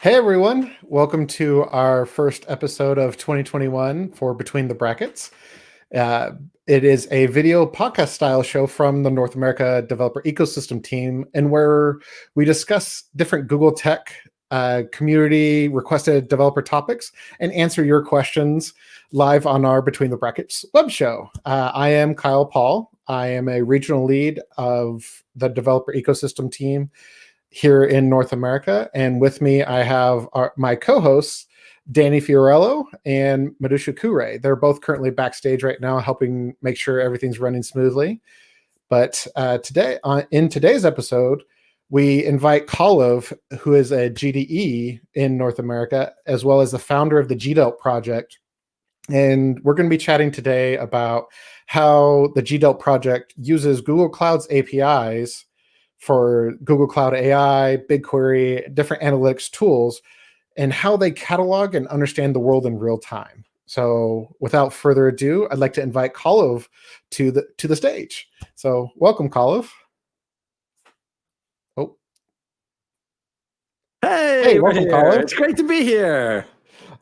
Hey everyone, welcome to our first episode of 2021 for Between the Brackets. Uh, it is a video podcast style show from the North America Developer Ecosystem team, and where we discuss different Google Tech community requested developer topics and answer your questions live on our Between the Brackets web show. I am Kyle Paul. I am a regional lead of the developer ecosystem team here in North America. And with me, I have my co-hosts, Danny Fiorello and Madhusha Kure. They're both currently backstage right now, helping make sure everything's running smoothly. But in today's episode, we invite Kalev, who is a GDE in North America, as well as the founder of the GDELT Project. And we're going to be chatting today about how the GDELT Project uses Google Cloud's APIs for Google Cloud AI, BigQuery, different analytics tools, and how they catalog and understand the world in real time. So without further ado, I'd like to invite Kalev to the stage. So welcome, Kalev. Oh. Hey, welcome, Kalev. It's great to be here.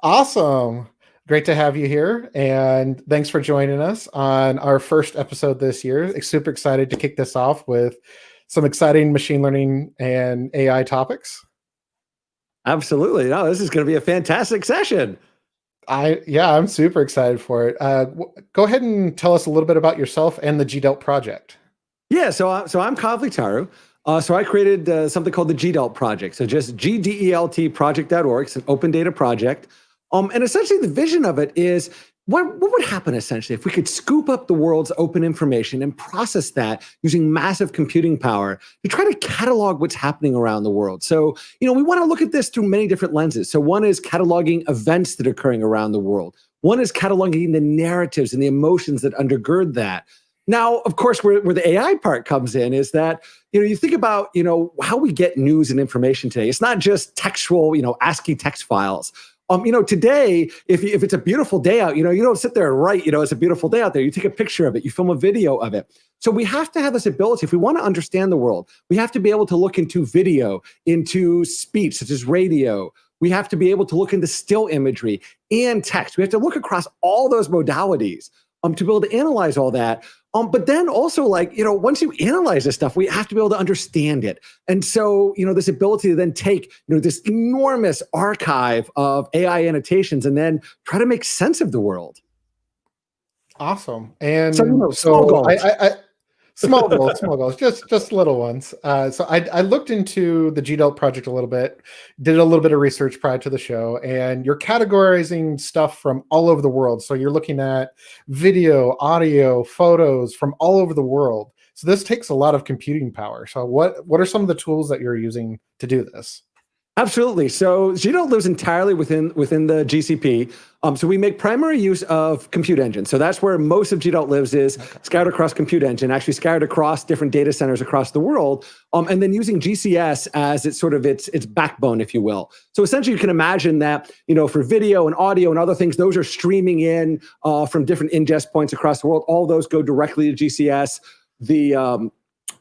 Awesome. Great to have you here. And thanks for joining us on our first episode this year. Super excited to kick this off with some exciting machine learning and AI topics. Absolutely. No, this is going to be a fantastic session. I'm super excited for it. Go ahead and tell us a little bit about yourself and the GDELT project. Yeah, so I'm Kalev Leetaru. So I created something called the GDELT Project. So just GDELT project.org. It's an open data project. And essentially the vision of it is, what would happen essentially if we could scoop up the world's open information and process that using massive computing power to try to catalog what's happening around the world? So, we want to look at this through many different lenses. So one is cataloging events that are occurring around the world. One is cataloging the narratives and the emotions that undergird that. Now, of course, where the AI part comes in is that, you think about, how we get news and information today. It's not just textual, ASCII text files. Today, if it's a beautiful day out, you don't sit there and write, it's a beautiful day out there. You take a picture of it, you film a video of it. So we have to have this ability. If we want to understand the world, we have to be able to look into video, into speech, such as radio. We have to be able to look into still imagery and text. We have to look across all those modalities to be able to analyze all that. But then also, once you analyze this stuff, we have to be able to understand it. And so, this ability to then take, this enormous archive of AI annotations and then try to make sense of the world. Awesome. And small goals. Small goals, just little ones. So I looked into the GDELT project a little bit, did a little bit of research prior to the show, and you're categorizing stuff from all over the world. So you're looking at video, audio, photos from all over the world. So this takes a lot of computing power. So what are some of the tools that you're using to do this? Absolutely. So GDELT lives entirely within the GCP. So we make primary use of compute engine. So that's where most of GDELT lives, is scattered across compute engine, actually scattered across different data centers across the world. And then using GCS as its backbone, if you will. So essentially you can imagine that, for video and audio and other things, those are streaming in from different ingest points across the world. All those go directly to GCS.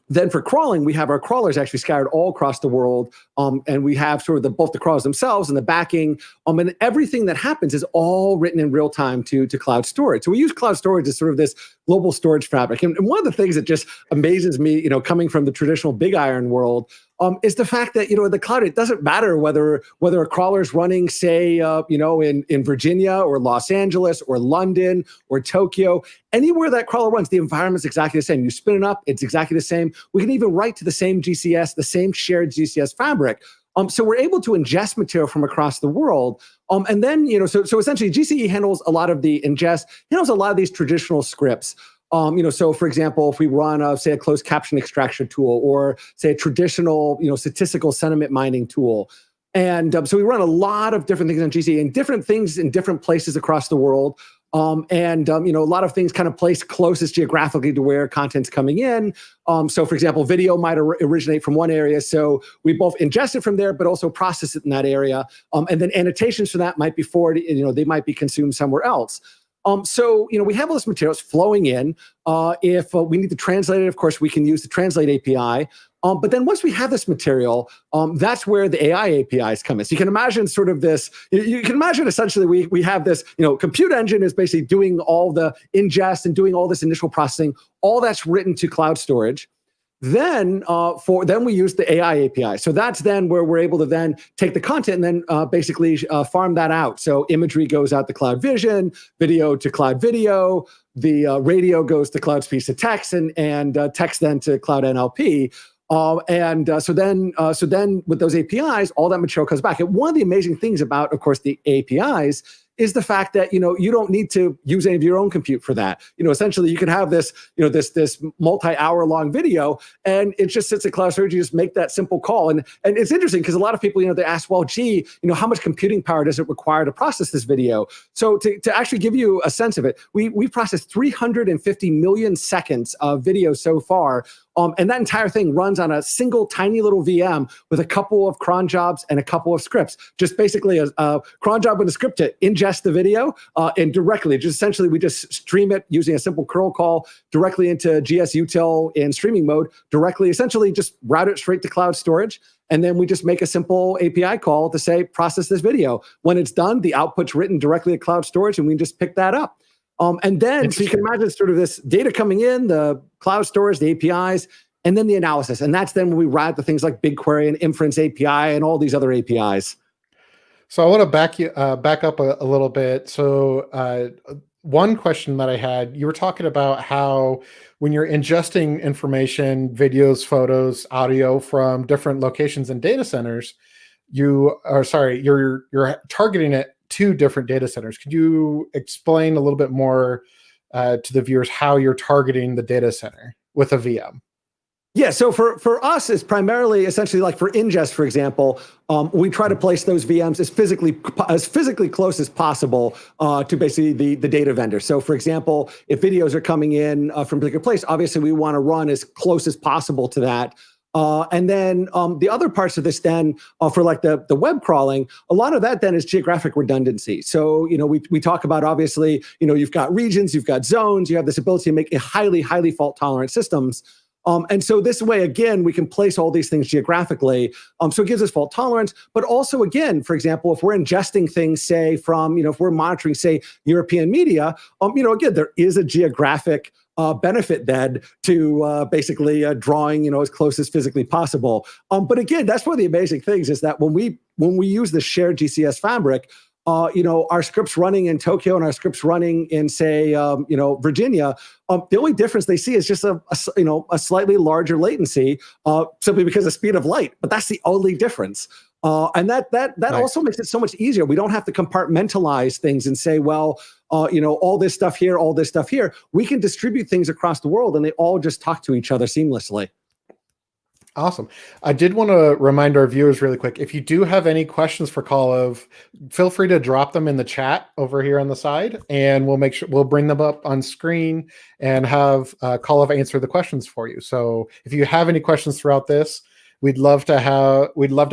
Then for crawling, we have our crawlers actually scattered all across the world. And we have sort of both the crawlers themselves and the backing. And everything that happens is all written in real time to cloud storage. So we use cloud storage as sort of this global storage fabric. And one of the things that just amazes me, coming from the traditional big iron world, is the fact that, in the cloud, it doesn't matter whether a crawler's running, say, in Virginia or Los Angeles or London or Tokyo. Anywhere that crawler runs, the environment's exactly the same. You spin it up, it's exactly the same. We can even write to the same GCS, the same shared GCS fabric. So we're able to ingest material from across the world. And then, so essentially GCE handles a lot of the ingest, handles a lot of these traditional scripts. So for example, if we run, say, a closed caption extraction tool, or say a traditional, statistical sentiment mining tool. And so we run a lot of different things on GCE, and different things in different places across the world. A lot of things kind of placed closest geographically to where content's coming in. So for example, video might originate from one area. So we both ingest it from there, but also process it in that area. And then annotations for that might be forwarded, they might be consumed somewhere else. So, we have all this materials flowing in. If we need to translate it, of course, we can use the Translate API. But then once we have this material, that's where the AI APIs come in. So you can imagine sort of this, you can imagine essentially we have this, compute engine is basically doing all the ingest and doing all this initial processing, all that's written to cloud storage. Then we use the AI API. So that's then where we're able to then take the content and then basically farm that out. So imagery goes out to Cloud Vision, video to Cloud Video, the radio goes to Cloud Speech to Text, and text then to Cloud NLP. So then with those APIs, all that material comes back. And one of the amazing things about, of course, the APIs is the fact that, you don't need to use any of your own compute for that. Essentially you can have this, this multi-hour long video, and it just sits at cloud storage. You just make that simple call. And it's interesting because a lot of people, they ask, well, gee, how much computing power does it require to process this video? So to actually give you a sense of it, we processed 350 million seconds of video so far. And that entire thing runs on a single tiny little VM with a couple of cron jobs and a couple of scripts. Just basically a cron job and a script to ingest the video and directly, just essentially we just stream it using a simple curl call directly into GSUtil in streaming mode, directly, essentially just route it straight to cloud storage. And then we just make a simple API call to say, process this video. When it's done, the output's written directly at cloud storage, and we just pick that up. And then, so you can imagine sort of this data coming in, the cloud storage, the APIs, and then the analysis. And that's then when we route the things like BigQuery and Inference API and all these other APIs. So I want to back up a little bit. So one question that I had, you were talking about how when you're ingesting information, videos, photos, audio from different locations and data centers, you're targeting it to different data centers. Could you explain a little bit more to the viewers how you're targeting the data center with a VM? Yeah, so for us, it's primarily essentially like for ingest, for example, we try to place those VMs as physically close as possible to basically the data vendor. So for example, if videos are coming in from a particular place, obviously we want to run as close as possible to that. And then the other parts of this then for like the web crawling, a lot of that then is geographic redundancy. So, we talk about obviously, you've got regions, you've got zones, you have this ability to make a highly, highly fault tolerant systems. And so this way, again, we can place all these things geographically. So it gives us fault tolerance, but also again, for example, if we're ingesting things, say from, if we're monitoring, say, European media, again, there is a geographic benefit then to basically drawing, as close as physically possible. But again, that's one of the amazing things is that when we use the shared GCS fabric, our scripts running in Tokyo and our scripts running in, say, Virginia, the only difference they see is just a slightly larger latency, simply because of speed of light. But that's the only difference. And that nice. Also makes it so much easier. We don't have to compartmentalize things and say, well, all this stuff here, all this stuff here. We can distribute things across the world, and they all just talk to each other seamlessly. Awesome. I did want to remind our viewers really quick, if you do have any questions for Kalev, feel free to drop them in the chat over here on the side, and we'll bring them up on screen and have Kalev answer the questions for you. So if you have any questions throughout this, we'd love to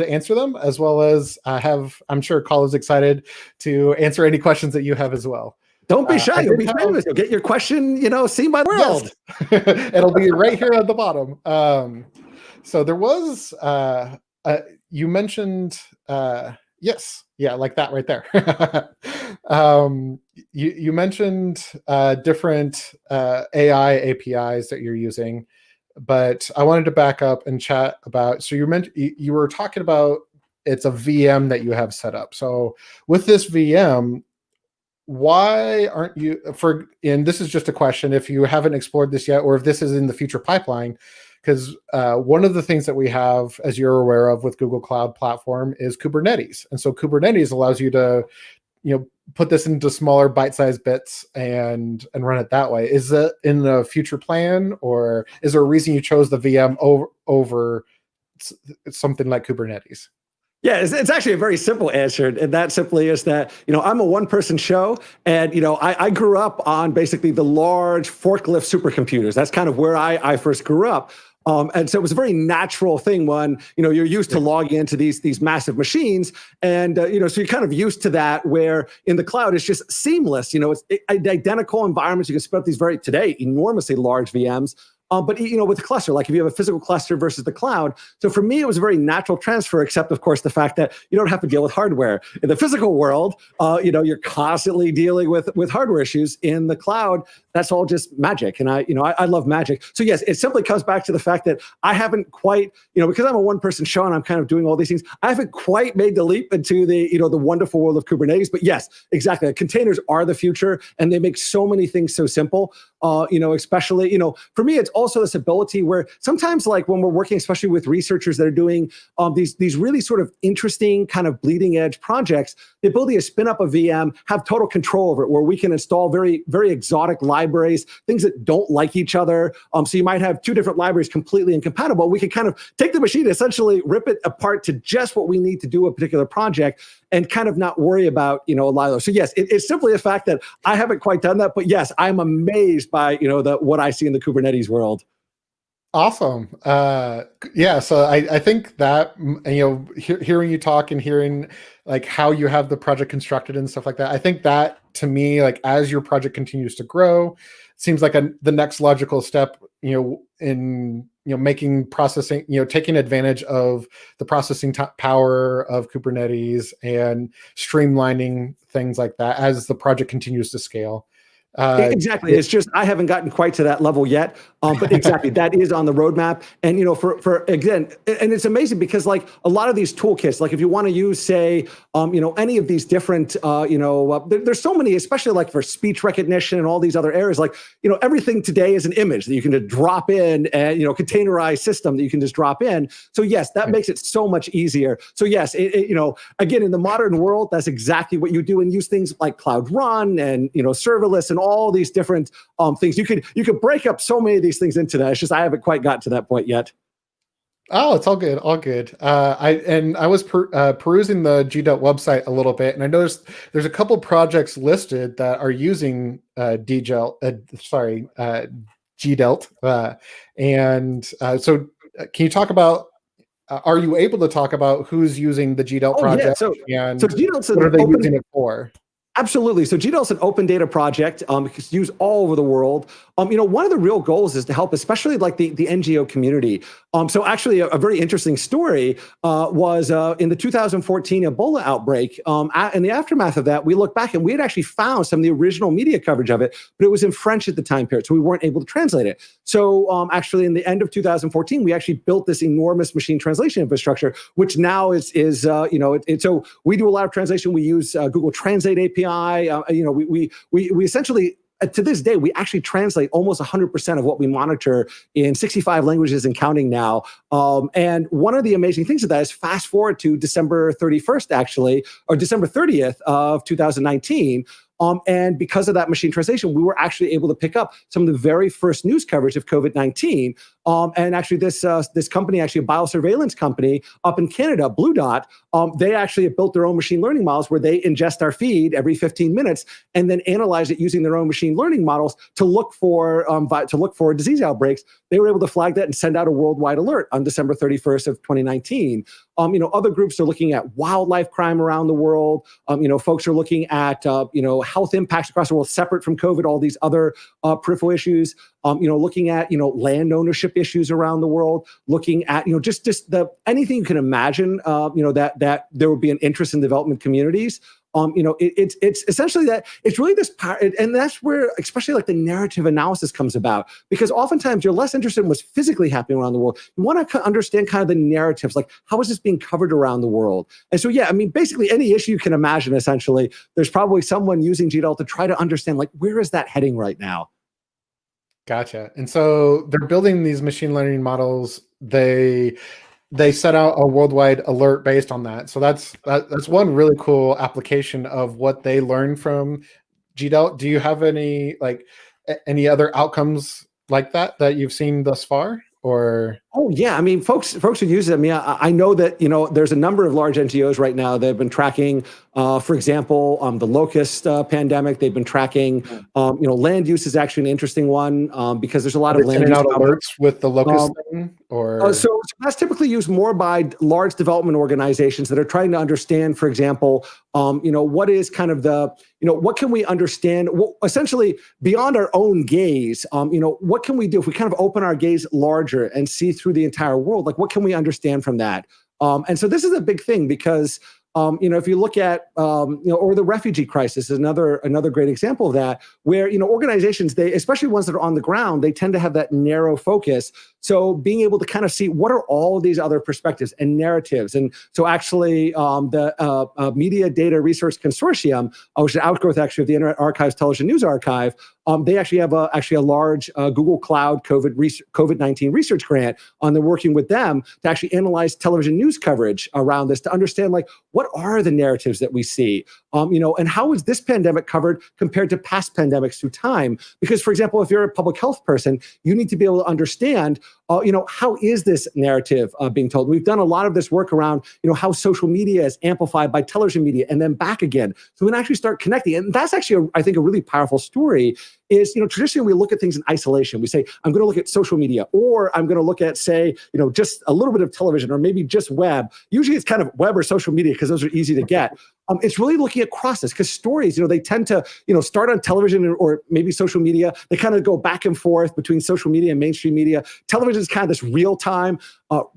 answer them, as well as I'm sure Kalev's excited to answer any questions that you have as well. Don't be shy. You'll be famous. You'll get your question, seen by the world. Yes. It'll be right here at the bottom. So there was, you mentioned, yes, yeah, like that right there. You mentioned different AI APIs that you're using, but I wanted to back up and chat about, so you were talking about it's a VM that you have set up. So with this VM, why aren't you, and this is just a question, if you haven't explored this yet, or if this is in the future pipeline, because one of the things that we have, as you're aware of with Google Cloud Platform, is Kubernetes. And so Kubernetes allows you to, put this into smaller bite-sized bits and run it that way. Is that in the future plan, or is there a reason you chose the VM over something like Kubernetes? Yeah, it's actually a very simple answer, and that simply is that, I'm a one-person show, and, I grew up on basically the large forklift supercomputers. That's kind of where I first grew up. And so it was a very natural thing when, you're used to logging into these massive machines, and, so you're kind of used to that, where in the cloud, it's just seamless. It's identical environments. You can spin up these today, enormously large VMs. But with cluster, like if you have a physical cluster versus the cloud. So for me, it was a very natural transfer, except of course the fact that you don't have to deal with hardware. In the physical world, you're constantly dealing with hardware issues. In the cloud, that's all just magic. And I love magic. So yes, it simply comes back to the fact that I haven't quite, because I'm a one-person show and I'm kind of doing all these things, I haven't quite made the leap into the wonderful world of Kubernetes. But yes, exactly. Containers are the future, and they make so many things so simple. Especially, for me, it's also this ability where sometimes, like when we're working, especially with researchers that are doing these really sort of interesting kind of bleeding edge projects, the ability to spin up a VM, have total control over it, where we can install very, very exotic libraries, things that don't like each other. So you might have two different libraries completely incompatible. We can kind of take the machine, essentially rip it apart to just what we need to do a particular project, and kind of not worry about, a lot of those. So yes, it's simply a fact that I haven't quite done that, but yes, I'm amazed by, what I see in the Kubernetes world. Awesome. Yeah. So I think that, hearing you talk and hearing like how you have the project constructed and stuff like that, I think that to me, like as your project continues to grow, seems like the next logical step, in making processing, taking advantage of the processing power of Kubernetes and streamlining things like that as the project continues to scale. Exactly. It's just I haven't gotten quite to that level yet, but exactly that is on the roadmap. And for again, and it's amazing because like a lot of these toolkits, like if you want to use, say, any of these different, there's so many, especially like for speech recognition and all these other areas. Like everything today is an image that you can just drop in, and containerized system that you can just drop in. So yes, that makes it so much easier. So yes, again, in the modern world, that's exactly what you do, and use things like Cloud Run and serverless and all these different things. You could break up so many of these things into that. It's just I haven't quite got to that point yet. Oh, it's all good, all good. I was perusing the GDELT website a little bit, and I noticed there's a couple projects listed that are using GDELT. So can you talk about? Are you able to talk about who's using the GDELT project? Yeah. So GDELT's what are they using it for? Absolutely. So GDELT's an open data project. It's used all over the world. One of the real goals is to help, especially like the NGO community. So actually, a very interesting story was in the 2014 Ebola outbreak. In the aftermath of that, we looked back and we had actually found some of the original media coverage of it, but it was in French at the time period, so we weren't able to translate it. So actually, in the end of 2014, we actually built this enormous machine translation infrastructure, which now so we do a lot of translation. We use Google Translate API. We essentially, to this day, we actually translate almost 100% of what we monitor in 65 languages and counting now. And one of the amazing things of that is fast forward to December 31st, actually, or December 30th of 2019. And because of that machine translation, we were actually able to pick up some of the very first news coverage of COVID-19. And actually, this company, actually a biosurveillance company up in Canada, Blue Dot, they actually have built their own machine learning models where they ingest our feed every 15 minutes and then analyze it using their own machine learning models to look for disease outbreaks. They were able to flag that and send out a worldwide alert on December 31st of 2019. Other groups are looking at wildlife crime around the world. Folks are looking at health impacts across the world separate from COVID, all these other peripheral issues. Looking at land ownership issues around the world. Looking at just anything you can imagine. That there would be an interest in development communities. It's essentially that it's really this part, and that's where especially like the narrative analysis comes about, because oftentimes you're less interested in what's physically happening around the world. You want to understand kind of the narratives, like how is this being covered around the world? And so, yeah, I mean, basically any issue you can imagine, essentially, there's probably someone using GDELT to try to understand, like, where is that heading right now? Gotcha. And so they're building these machine learning models. They set out a worldwide alert based on that. So that's one really cool application of what they learned from GDELT. Do you have any other outcomes like that you've seen thus far? Or oh yeah, I mean, folks who use it. I mean, I know that there's a number of large NGOs right now that have been tracking For example, the locust pandemic, they've been tracking. Land use is actually an interesting one because there's a lot of land sending use out alerts with the locust thing, or so that's typically used more by large development organizations that are trying to understand, for example, what is kind of the, what can we understand? Well, essentially, beyond our own gaze, what can we do if we kind of open our gaze larger and see through the entire world? Like, what can we understand from that? And so this is a big thing because if you look at, or the refugee crisis is another great example of that, where, organizations, they, especially ones that are on the ground, they tend to have that narrow focus. So being able to kind of see what are all of these other perspectives and narratives. And so actually the Media Data Research Consortium, which is an outgrowth actually of the Internet Archive's Television News Archive, they actually have a large Google Cloud COVID-19 research grant on. They're working with them to actually analyze television news coverage around this to understand, like, what are the narratives that we see, and how is this pandemic covered compared to past pandemics through time? Because, for example, if you're a public health person, you need to be able to understand, how is this narrative being told? We've done a lot of this work around, how social media is amplified by television media and then back again. So we can actually start connecting. And that's actually, I think, a really powerful story. Is, traditionally we look at things in isolation. We say, I'm going to look at social media, or I'm going to look at, say, just a little bit of television, or maybe just web. Usually it's kind of web or social media because those are easy to get. It's really looking across this, because stories, they tend to, start on television or maybe social media. They kind of go back and forth between social media and mainstream media. Television is kind of this real time.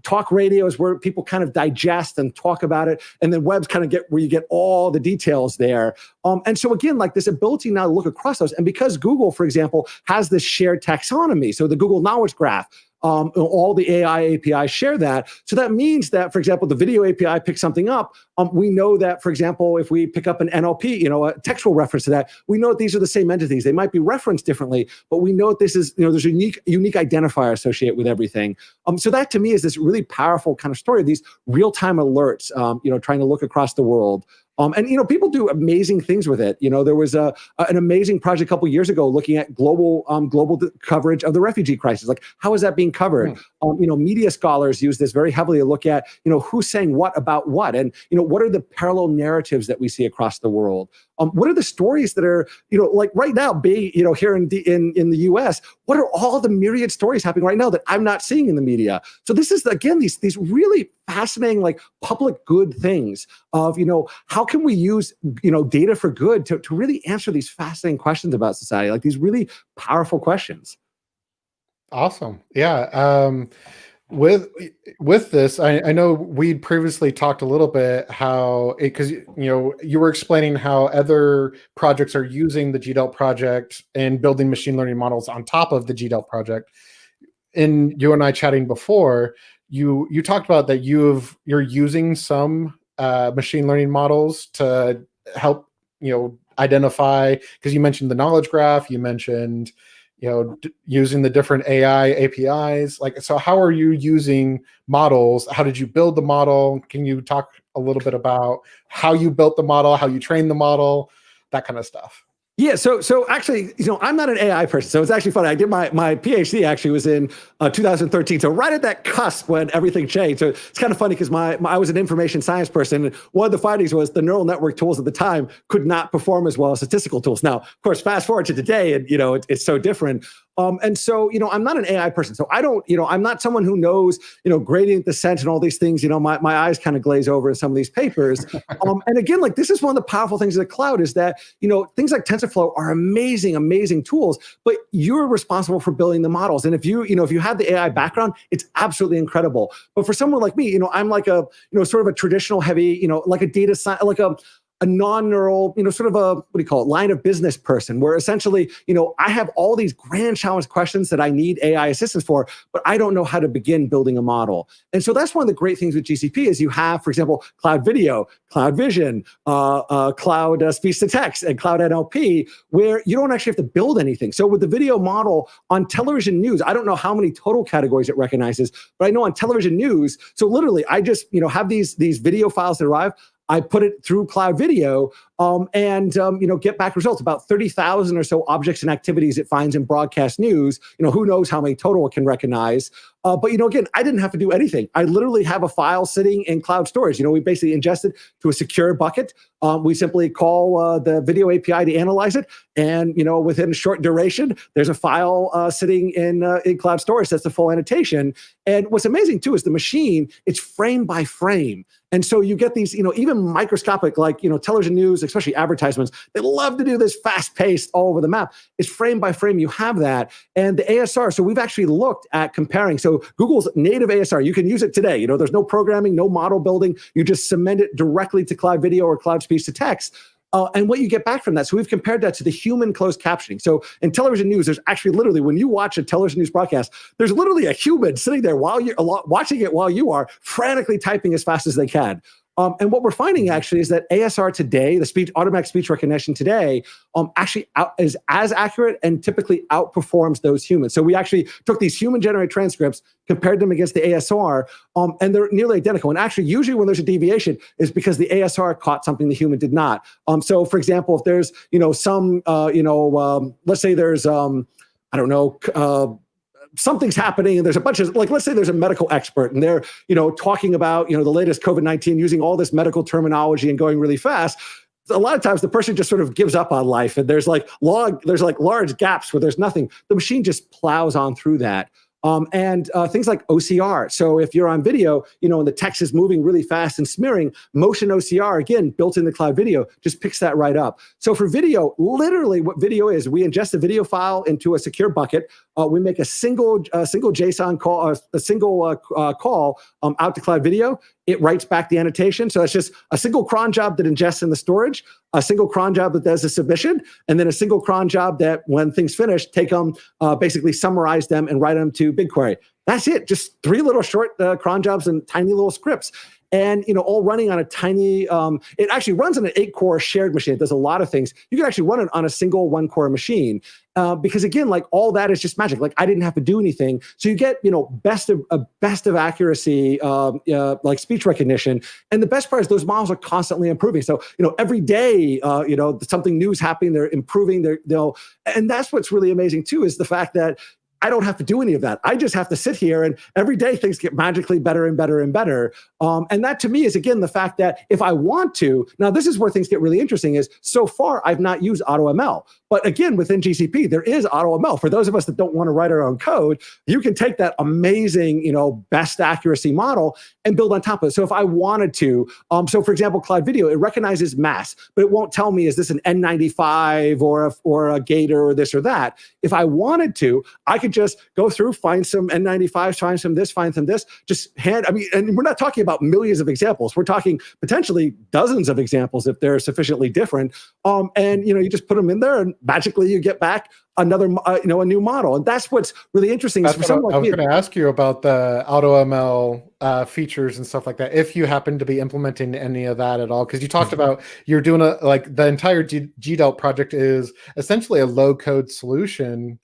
Talk radio is where people kind of digest and talk about it. And then web's kind of where you get all the details there. And so again, like this ability now to look across those. And because Google, for example, has this shared taxonomy, so the Google Knowledge Graph, all the AI APIs share that. So that means that, for example, the video API picks something up. We know that, for example, if we pick up an NLP, a textual reference to that, we know that these are the same entities. They might be referenced differently, but we know that this is, there's a unique identifier associated with everything. So that to me is this really powerful kind of story of these real-time alerts, trying to look across the world. And people do amazing things with it. There was an amazing project a couple years ago looking at global coverage of the refugee crisis. Like, how is that being covered? Media scholars use this very heavily to look at who's saying what about what, and what are the parallel narratives that we see across the world. What are the stories that are like right now being here in the U.S. What are all the myriad stories happening right now that I'm not seeing in the media? So this is again these really fascinating, like, public good things of how can we use data for good to really answer these fascinating questions about society, like these really powerful questions. Awesome. Yeah. With this, I know we'd previously talked a little bit how because you were explaining how other projects are using the GDELT project and building machine learning models on top of the GDELT project. And you and I chatting before, you talked about that you're using some machine learning models to help identify, because you mentioned the knowledge graph, you mentioned using the different AI APIs. Like, so how are you using models? How did you build the model? Can you talk a little bit about how you built the model, how you trained the model, that kind of stuff? Yeah, so actually, I'm not an AI person, so it's actually funny. I did my PhD actually was in 2013, so right at that cusp when everything changed. So it's kind of funny because I was an information science person, and one of the findings was the neural network tools at the time could not perform as well as statistical tools. Now, of course, fast forward to today, and it's so different. And so, I'm not an AI person. So I don't, I'm not someone who knows, gradient descent and all these things. My eyes kind of glaze over in some of these papers. And again, like, this is one of the powerful things of the cloud is that, things like TensorFlow are amazing, amazing tools, but you're responsible for building the models. And if you have the AI background, it's absolutely incredible. But for someone like me, I'm like a, sort of a traditional heavy, like a data science, like a non-neural, sort of a, line of business person, where essentially, I have all these grand challenge questions that I need AI assistance for, but I don't know how to begin building a model. And so that's one of the great things with GCP is you have, for example, cloud video, cloud vision, cloud speech to text, and cloud NLP, where you don't actually have to build anything. So with the video model on television news, I don't know how many total categories it recognizes, but I know on television news, so literally I just, have these video files that arrive. I put it through cloud video, get back results about 30,000 or so objects and activities it finds in broadcast news. Who knows how many total it can recognize. But again, I didn't have to do anything. I literally have a file sitting in cloud storage. We basically ingest it to a secure bucket. We simply call the video API to analyze it, and within a short duration, there's a file sitting in cloud storage. That's the full annotation. And what's amazing too is the machine. It's frame by frame. And so you get these, even microscopic, like, television news, especially advertisements, they love to do this fast paced all over the map. It's frame by frame. You have that. And the ASR, so we've actually looked at comparing. So Google's native ASR, you can use it today. There's no programming, no model building. You just cement it directly to cloud video or cloud speech to text. And what you get back from that, so we've compared that to the human closed captioning. So in television news, there's actually literally, when you watch a television news broadcast, there's literally a human sitting there while you're watching it while you are frantically typing as fast as they can. And what we're finding actually is that ASR today, the automatic speech recognition today, actually is as accurate and typically outperforms those humans. So we actually took these human-generated transcripts, compared them against the ASR, and they're nearly identical. And actually, usually when there's a deviation, is because the ASR caught something the human did not. So, for example, if there's let's say there's something's happening and there's a bunch of, let's say there's a medical expert and they're, talking about, the latest COVID-19 using all this medical terminology and going really fast. A lot of times the person just sort of gives up on life and there's large gaps where there's nothing. The machine just plows on through that. And things like OCR. So if you're on video, and the text is moving really fast and smearing, motion OCR, again, built in the cloud video, just picks that right up. So for video, literally what video is, we ingest a video file into a secure bucket. We make a single JSON call, a single call out to cloud video. It writes back the annotation. So it's just a single cron job that ingests in the storage, a single cron job that does a submission, and then a single cron job that when things finish, take them, basically summarize them and write them to BigQuery. That's it. Just 3 little short cron jobs and tiny little scripts. And all running on a tiny, it actually runs on an 8-core shared machine. It does a lot of things. You can actually run it on a single 1-core machine. Because again, all that is just magic. I didn't have to do anything. So you get, best of accuracy, speech recognition. And the best part is those models are constantly improving. So, every day, something new is happening. They're improving. And that's what's really amazing too, is the fact that I don't have to do any of that. I just have to sit here, and every day things get magically better and better and better. And that to me is, again, the fact that if I want to, now this is where things get really interesting, is so far I've not used AutoML. But again, within GCP, there is AutoML. For those of us that don't want to write our own code, you can take that amazing, best accuracy model and build on top of it. So if I wanted to, so for example, Cloud Video, it recognizes mass, but it won't tell me, is this an N95 or a Gator or this or that? If I wanted to, I could just go through, find some N95s, find some this, find some this, and we're not talking about millions of examples. We're talking potentially dozens of examples if they're sufficiently different. And you just put them in there, and magically you get back another, a new model. And that's what's really interesting. I was going to ask you about the AutoML features and stuff like that, if you happen to be implementing any of that at all, because you talked about you're doing the entire GDELT project is essentially a low-code solution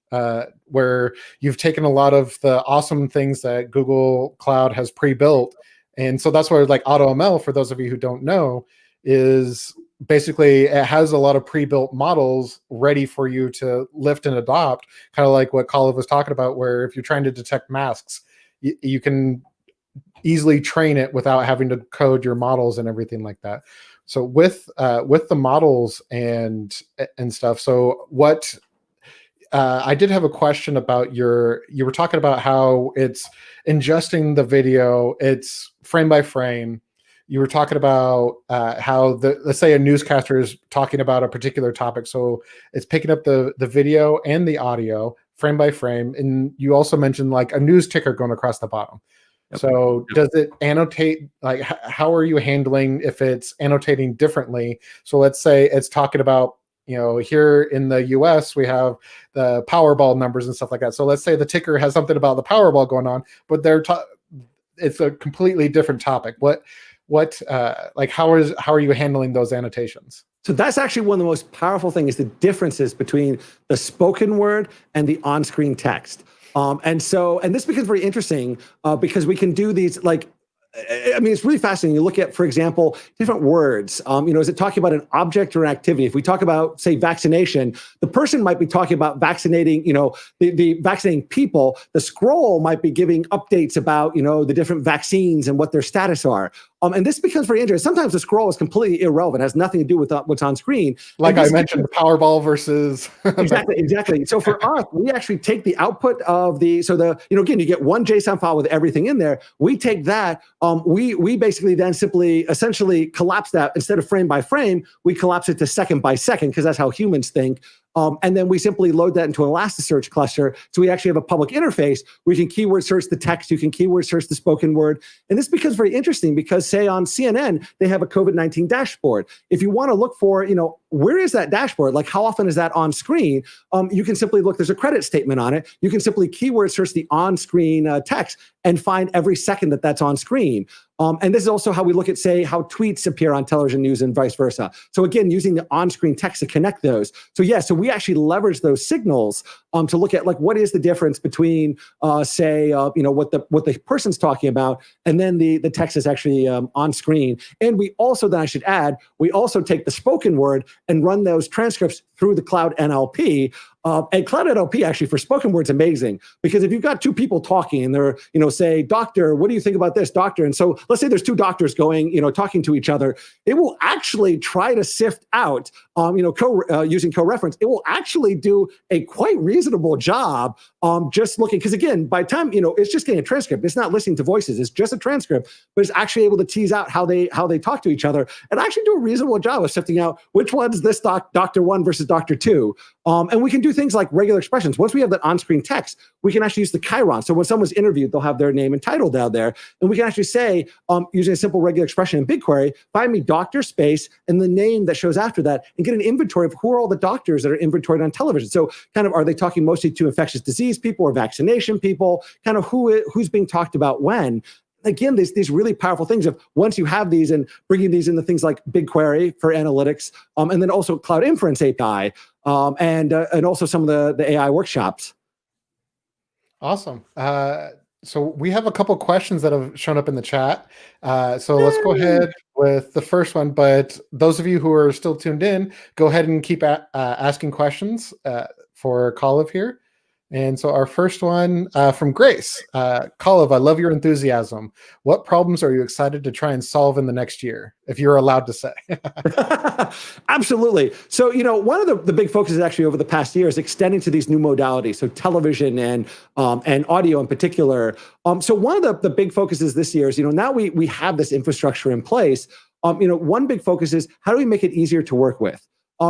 where you've taken a lot of the awesome things that Google Cloud has pre-built. And so that's where AutoML, for those of you who don't know, is basically it has a lot of pre-built models ready for you to lift and adopt, kind of like what Kalev was talking about, where if you're trying to detect masks, you can easily train it without having to code your models and everything like that. So with the models and stuff, so what I did have a question about you were talking about how it's ingesting the video, it's frame by frame. You were talking about how let's say a newscaster is talking about a particular topic. So it's picking up the video and the audio frame by frame. And you also mentioned a news ticker going across the bottom. Yep. So does it annotate, how are you handling if it's annotating differently? So let's say it's talking about, here in the US, we have the Powerball numbers and stuff like that. So let's say the ticker has something about the Powerball going on, but it's a completely different topic. How are you handling those annotations? So that's actually one of the most powerful things, is the differences between the spoken word and the on-screen text. And this becomes very interesting because we can do these, I mean, it's really fascinating. You look at, for example, different words. Is it talking about an object or an activity? If we talk about, say, vaccination, the person might be talking about vaccinating, the vaccinating people. The scroll might be giving updates about, the different vaccines and what their status are. And this becomes very interesting. Sometimes the scroll is completely irrelevant, has nothing to do with what's on screen. Like I mentioned, the Powerball versus exactly. So for us, we actually take the output of again, you get one JSON file with everything in there. We take that. We basically then essentially collapse that. Instead of frame by frame, we collapse it to second by second, because that's how humans think. And then we simply load that into an Elasticsearch cluster. So we actually have a public interface where you can keyword search the text, you can keyword search the spoken word. And this becomes very interesting because, say, on CNN, they have a COVID-19 dashboard. If you want to look for, where is that dashboard? Like, how often is that on screen? You can simply look, there's a credit statement on it. You can simply keyword search the on-screen text and find every second that's on screen. And this is also how we look at, say, how tweets appear on television news and vice versa. So again, using the on-screen text to connect those. So we actually leverage those signals to look at, like, what is the difference between, what the person's talking about, and then the text is actually on screen. And we also, then I should add, we also take the spoken word and run those transcripts through the Cloud NLP. And Cloud NLP actually for spoken word's amazing, because if you've got two people talking and they're, say, doctor, what do you think about this, doctor? And so let's say there's two doctors going, talking to each other. It will actually try to sift out, using co-reference. It will actually do a quite reasonable job just looking, because again, by the time, it's just getting a transcript. It's not listening to voices. It's just a transcript, but it's actually able to tease out how they talk to each other and actually do a reasonable job of sifting out which one's this doctor one versus doctor two. And we can do things like regular expressions. Once we have that on-screen text, we can actually use the Chiron. So when someone's interviewed, they'll have their name and title down there. And we can actually say, using a simple regular expression in BigQuery, find me doctor space and the name that shows after that, and get an inventory of who are all the doctors that are inventoried on television. So kind of, are they talking mostly to infectious disease people or vaccination people? Kind of who's being talked about when? Again, these really powerful things of, once you have these and bringing these into things like BigQuery for analytics, and then also Cloud Inference API, and also some of the AI workshops. Awesome. So we have a couple questions that have shown up in the chat. So let's go ahead with the first one. But those of you who are still tuned in, go ahead and keep asking questions for Kalev here. And so our first one from Grace. Kalev, I love your enthusiasm. What problems are you excited to try and solve in the next year, if you're allowed to say? Absolutely. So, one of the big focuses actually over the past year is extending to these new modalities, so television and audio in particular. So one of the big focuses this year is, now we have this infrastructure in place. One big focus is, how do we make it easier to work with?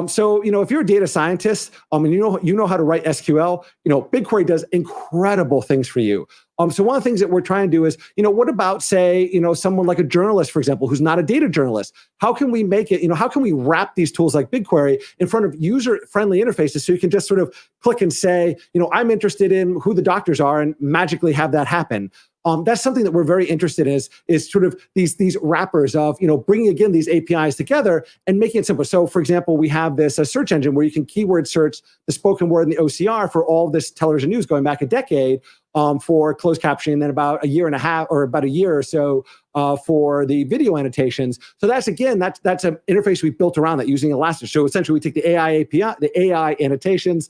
So, if you're a data scientist, and you know how to write SQL, BigQuery does incredible things for you. So one of the things that we're trying to do is, what about, say, someone like a journalist, for example, who's not a data journalist? How can we make it, how can we wrap these tools like BigQuery in front of user-friendly interfaces so you can just sort of click and say, I'm interested in who the doctors are, and magically have that happen? That's something that we're very interested in, is sort of these wrappers of, bringing, again, these APIs together and making it simple. So, for example, we have this search engine where you can keyword search the spoken word and the OCR for all this television news going back a decade, for closed captioning, and then about a year and a half, or about a year or so, for the video annotations. So that's an interface we built around that using Elastic. So essentially, we take the AI API, the AI annotations,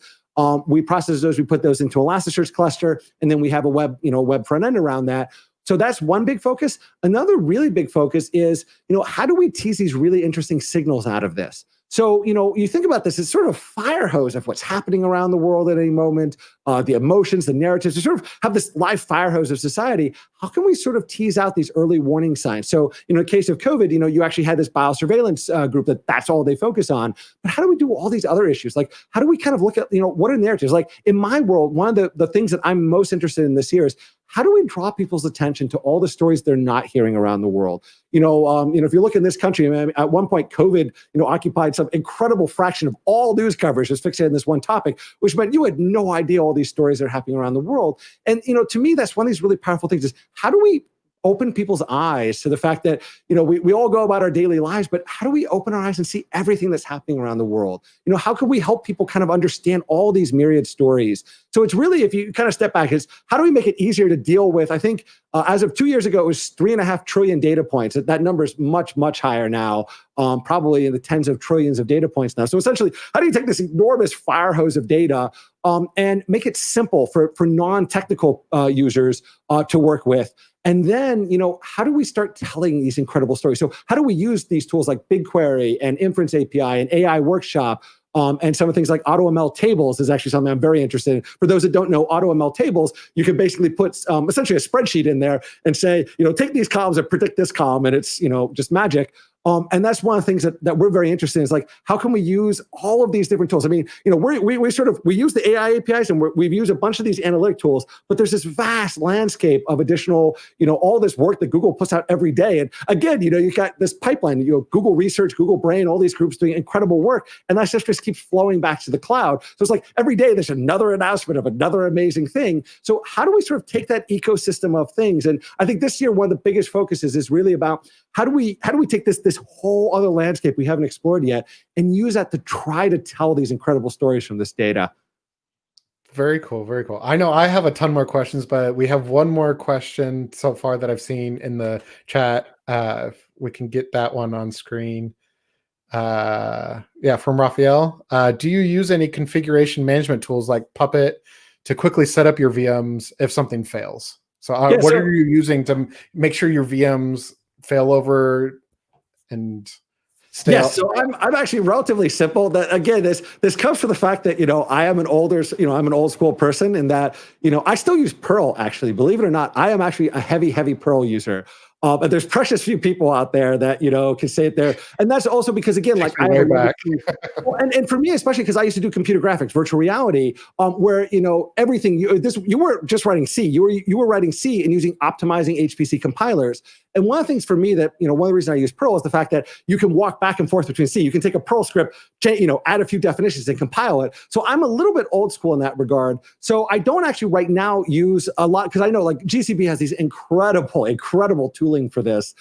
we process those, we put those into Elasticsearch cluster, and then we have a web front end around that. So that's one big focus. Another really big focus is, how do we tease these really interesting signals out of this? So, you think about this, it's sort of a fire hose of what's happening around the world at any moment, the emotions, the narratives, to sort of have this live fire hose of society. How can we sort of tease out these early warning signs? So, in the case of COVID, you actually had this biosurveillance group that's all they focus on. But how do we do all these other issues? Like, how do we kind of look at, what are narratives? Like, in my world, one of the things that I'm most interested in this year is, how do we draw people's attention to all the stories they're not hearing around the world? If you look in this country, at one point, COVID, occupied some incredible fraction of all news coverage, was fixated on this one topic, which meant you had no idea all these stories that are happening around the world. And, to me, that's one of these really powerful things, is how do we open people's eyes to the fact that, we all go about our daily lives, but how do we open our eyes and see everything that's happening around the world? How can we help people kind of understand all these myriad stories? So it's really, if you kind of step back, is how do we make it easier to deal with, I think, As of 2 years ago, it was 3.5 trillion data points. That number is much, much higher now, probably in the tens of trillions of data points now. So essentially, how do you take this enormous fire hose of data and make it simple for non-technical users to work with? And then, how do we start telling these incredible stories? So how do we use these tools like BigQuery and Inference API and AI Workshop? And some of things like AutoML tables is actually something I'm very interested in. For those that don't know, AutoML tables, you can basically put essentially a spreadsheet in there and say, take these columns and predict this column, and it's just magic. And that's one of the things that we're very interested in is like, how can we use all of these different tools? I mean, we use the AI APIs and we've used a bunch of these analytic tools, but there's this vast landscape of additional, all this work that Google puts out every day. And again, you got this pipeline, Google Research, Google Brain, all these groups doing incredible work. And that just keeps flowing back to the cloud. So it's like every day there's another announcement of another amazing thing. So how do we sort of take that ecosystem of things? And I think this year, one of the biggest focuses is really about how do we take this whole other landscape we haven't explored yet and use that to try to tell these incredible stories from this data. Very cool. Very cool. I know I have a ton more questions, but we have one more question so far that I've seen in the chat. If we can get that one on screen. From Raphael. Do you use any configuration management tools like Puppet to quickly set up your VMs if something fails? So what are you using to make sure your VMs fail over and stay out? So I'm actually relatively simple. That again, this comes from the fact that I am an old school person, in that I still use Perl. Actually, believe it or not, I am actually a heavy Perl user. But there's precious few people out there that can say it there, and that's also because again, like and for me especially, because I used to do computer graphics, virtual reality, where everything you weren't just writing C, you were writing C and using optimizing HPC compilers. And one of the things for me that one of the reasons I use Perl is the fact that you can walk back and forth between C. You can take a Perl script, add a few definitions and compile it. So I'm a little bit old school in that regard. So I don't actually right now use a lot, because I know like GCP has these incredible tooling for this.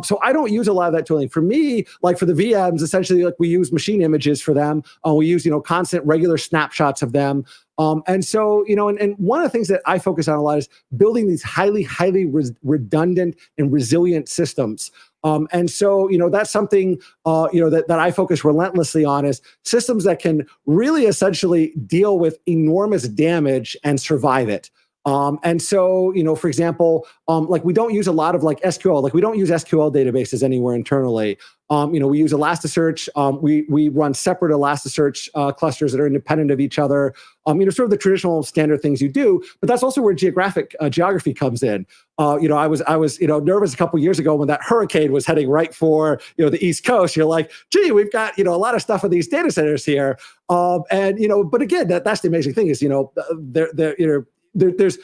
So I don't use a lot of that tooling. For me, like for the VMs, essentially, like we use machine images for them. We use constant regular snapshots of them. And so, and one of the things that I focus on a lot is building these highly redundant and resilient systems. And so, that's something, that I focus relentlessly on, is systems that can really essentially deal with enormous damage and survive it. And so, for example, like we don't use a lot of like SQL, like we don't use SQL databases anywhere internally. We use Elasticsearch. We run separate Elasticsearch clusters that are independent of each other. Sort of the traditional standard things you do, but that's also where geography comes in. I was nervous a couple years ago when that hurricane was heading right for the East Coast. You're like, gee, we've got a lot of stuff in these data centers here, but again, that's the amazing thing is there's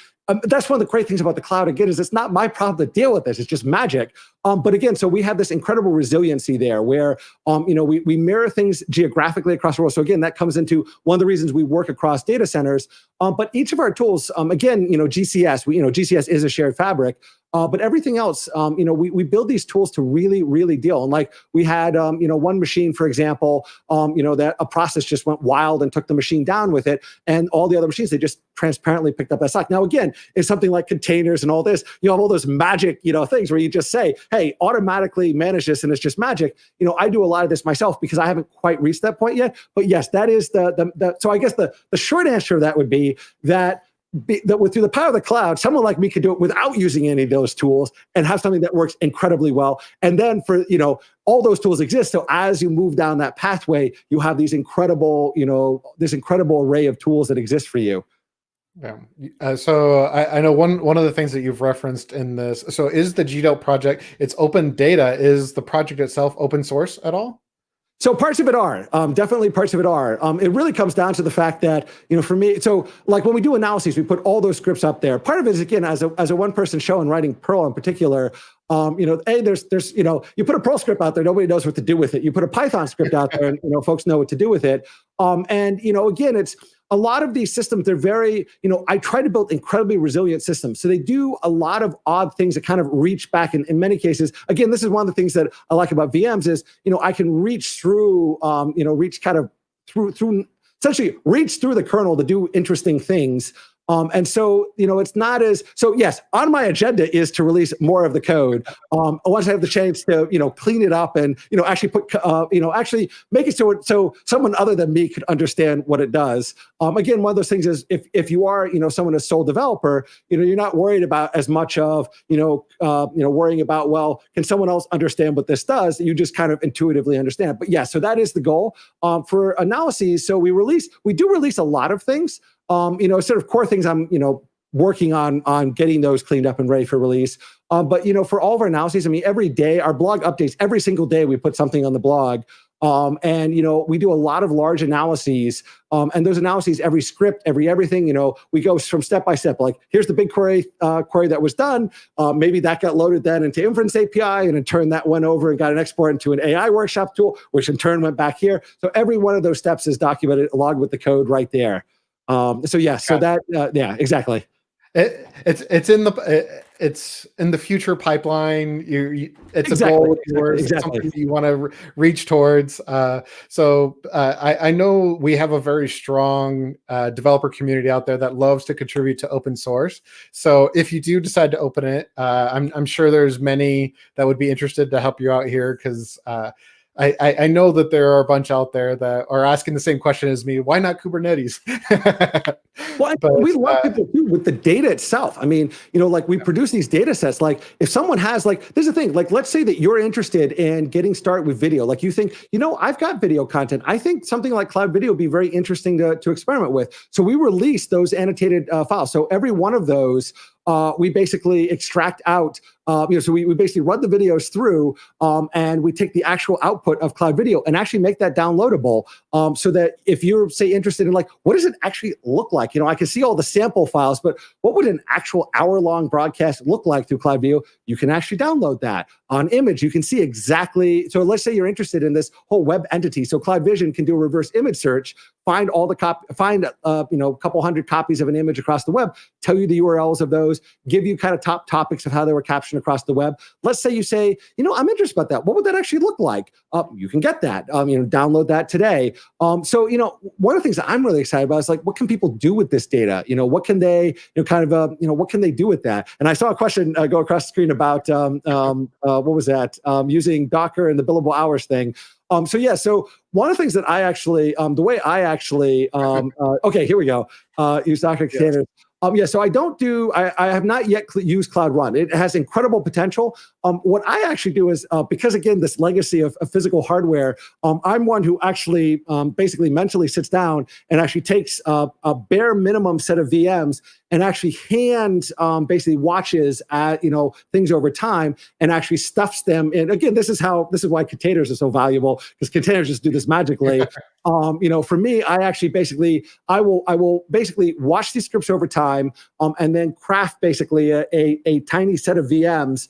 that's one of the great things about the cloud. Again, is it's not my problem to deal with this. It's just magic. But again, so we have this incredible resiliency there where, we mirror things geographically across the world. So again, that comes into one of the reasons we work across data centers. But each of our tools, again, GCS, GCS is a shared fabric. But everything else, we build these tools to really deal. And like we had, one machine, for example, that a process just went wild and took the machine down with it. And all the other machines, they just transparently picked up that slack. Now, again, it's something like containers and all this, you have all those magic, things where you just say, hey, automatically manage this and it's just magic. I do a lot of this myself because I haven't quite reached that point yet. But yes, that is so I guess the short answer to that would be that through the power of the cloud, someone like me could do it without using any of those tools and have something that works incredibly well. And then for, all those tools exist. So as you move down that pathway, you have these incredible, this incredible array of tools that exist for you. Yeah. So I know one of the things that you've referenced in this. So is the GDELT project, it's open data. Is the project itself open source at all? So parts of it are, definitely parts of it are. It really comes down to the fact that, for me, so like when we do analyses, we put all those scripts up there. Part of it is, again, as a one-person show and writing Perl in particular, there's you put a Perl script out there, nobody knows what to do with it. You put a Python script out there, and folks know what to do with it. Again, it's a lot of these systems, they're very, I try to build incredibly resilient systems. So they do a lot of odd things that kind of reach back in many cases. Again, this is one of the things that I like about VMs is, I can reach through, essentially reach through the kernel to do interesting things. And so, it's not as, so yes, on my agenda is to release more of the code. Once I have the chance to, clean it up and, actually put, actually make it so someone other than me could understand what it does. Again, one of those things is if you are, someone a sole developer, you're not worried about as much of, worrying about, well, can someone else understand what this does? You just kind of intuitively understand. But yeah, so that is the goal for analyses. So we do release a lot of things. Sort of core things I'm, working on getting those cleaned up and ready for release. But, for all of our analyses, I mean, every day, our blog updates, every single day we put something on the blog. And, we do a lot of large analyses. And those analyses, every script, everything, we go from step by step, like here's the BigQuery query that was done. Maybe that got loaded then into Inference API, and in turn that went over and got an export into an AI workshop tool, which in turn went back here. So every one of those steps is documented along with the code right there. So yeah, so that yeah, exactly. It's in the future pipeline. It's exactly, a goal of yours. Exactly. It's something you want to reach towards. So I know we have a very strong developer community out there that loves to contribute to open source. So if you do decide to open it, I'm sure there's many that would be interested to help you out here, because I know that there are a bunch out there that are asking the same question as me. Why not Kubernetes? Well, but, we love people too with the data itself. I mean, like we produce these data sets. Like if someone has, like, there's the thing, like, let's say that you're interested in getting started with video. Like you think, I've got video content. I think something like Cloud Video would be very interesting to experiment with. So we release those annotated files. So every one of those, we basically extract out, so we basically run the videos through, and we take the actual output of Cloud Video and actually make that downloadable, so that if you're, say, interested in, like, what does it actually look like? I can see all the sample files, but what would an actual hour-long broadcast look like through Cloud Video? You can actually download that. On image, you can see exactly, so let's say you're interested in this whole web entity. So Cloud Vision can do a reverse image search, find all the a couple hundred copies of an image across the web, tell you the URLs of those, give you kind of top topics of how they were captioned across the web. Let's say you say, I'm interested about that. What would that actually look like? You can get that, download that today. So, one of the things that I'm really excited about is, like, what can people do with this data? What can they, what can they do with that? And I saw a question go across the screen about, what was that? Using Docker and the billable hours thing. So yeah, so one of the things that I actually, the way I actually, okay, here we go. Use Docker containers. So I have not yet used Cloud Run. It has incredible potential. What I actually do is, because again, this legacy of physical hardware, I'm one who actually basically mentally sits down and actually takes a bare minimum set of VMs and actually basically watches at, things over time and actually stuffs them in. Again, this is why containers are so valuable, because containers just do this magically. For me, I will basically watch these scripts over time, and then craft basically a tiny set of VMs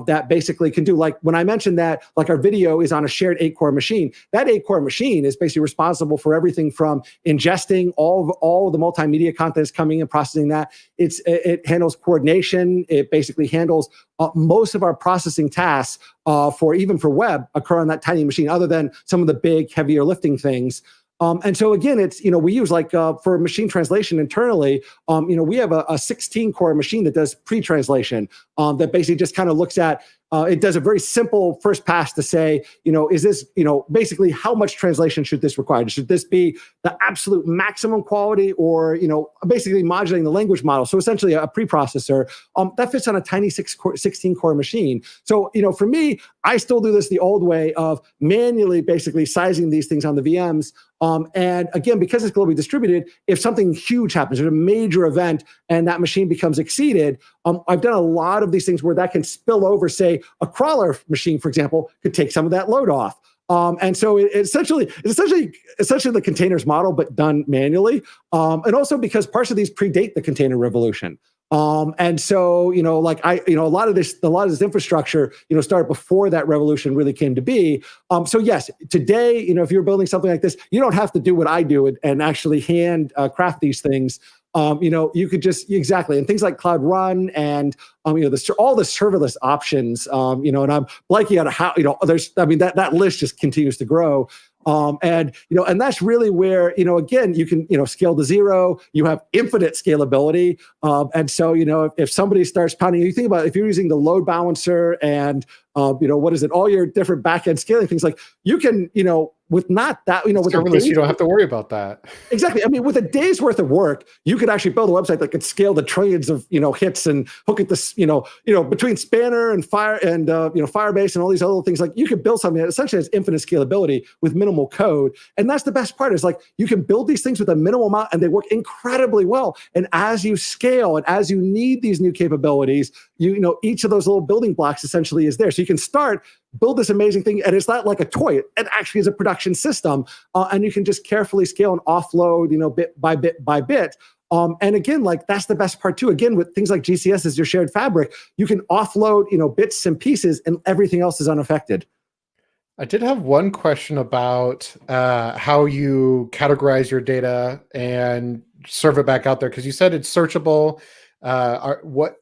that basically can do, like when I mentioned that, like, our video is on a shared 8-core machine. That 8-core machine is basically responsible for everything from ingesting all of the multimedia content that's coming and processing that. It handles coordination. It basically handles most of our processing tasks for web occur on that tiny machine, other than some of the big, heavier lifting things. And so again, it's, we use, like, for machine translation internally, we have a 16-core machine that does pre-translation, that basically just kind of looks at, it does a very simple first pass to say, is this, basically how much translation should this require? Should this be the absolute maximum quality, or, basically modulating the language model? So essentially a preprocessor that fits on a tiny 16-core machine. So, for me, I still do this the old way of manually basically sizing these things on the VMs. And again, because it's globally distributed, if something huge happens, there's a major event and that machine becomes exceeded, I've done a lot of these things where that can spill over. Say a crawler machine, for example, could take some of that load off. And so it's essentially the containers model, but done manually. And also because parts of these predate the container revolution. And so, a lot of this infrastructure, started before that revolution really came to be. So yes, today, if you're building something like this, you don't have to do what I do and actually hand craft these things. You could just, exactly, and things like Cloud Run and, all the serverless options, and I'm blanking out how, that list just continues to grow. And and that's really where again you can scale to zero. You have infinite scalability, and so if somebody starts pounding, you think about if you're using the load balancer and what is it? All your different backend scaling things, like you can, with not that, with serverless, you don't have to worry about that. Exactly. I mean, with a day's worth of work, you could actually build a website that could scale the trillions of hits and hook at this, between Spanner and Firebase and all these other things. Like you could build something that essentially has infinite scalability with minimal code, and that's the best part. Is like you can build these things with a minimal amount, and they work incredibly well. And as you scale and as you need these new capabilities, each of those little building blocks essentially is there. So you can build this amazing thing, and it's not like a toy. It actually is a production system, and you can just carefully scale and offload, bit by bit by bit. And again, like that's the best part too. Again, with things like GCS as your shared fabric, you can offload, bits and pieces, and everything else is unaffected. I did have one question about how you categorize your data and serve it back out there, because you said it's searchable. What